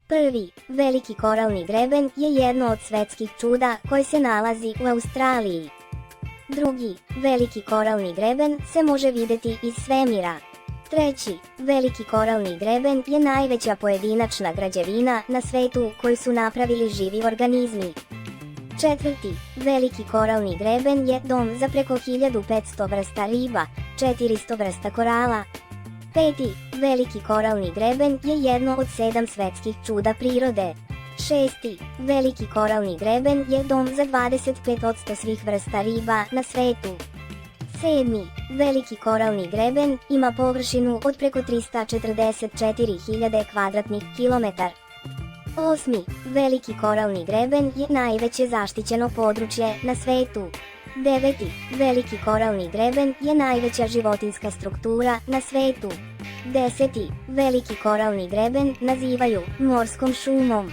Prvi, veliki koralni greben je jedno od svetskih čuda koje se nalazi u Australiji. Drugi, veliki koralni greben se može videti iz svemira. Treći, veliki koralni greben je najveća pojedinačna građevina na svetu koju su napravili živi organizmi. Četvrti, veliki koralni greben je dom za preko 1500 vrsta riba, 400 vrsta korala. Peti, veliki koralni greben je jedno od 7 svetskih čuda prirode. Šesti, veliki koralni greben je dom za 25% svih vrsta riba na svetu. Sedmi, veliki koralni greben ima površinu od preko 344.000 kvadratnih kilometara. Osmi, veliki koralni greben je najveće zaštićeno područje na svetu. Deveti, veliki koralni greben je najveća životinjska struktura na svetu. Deseti, veliki koralni greben nazivaju morskom šumom.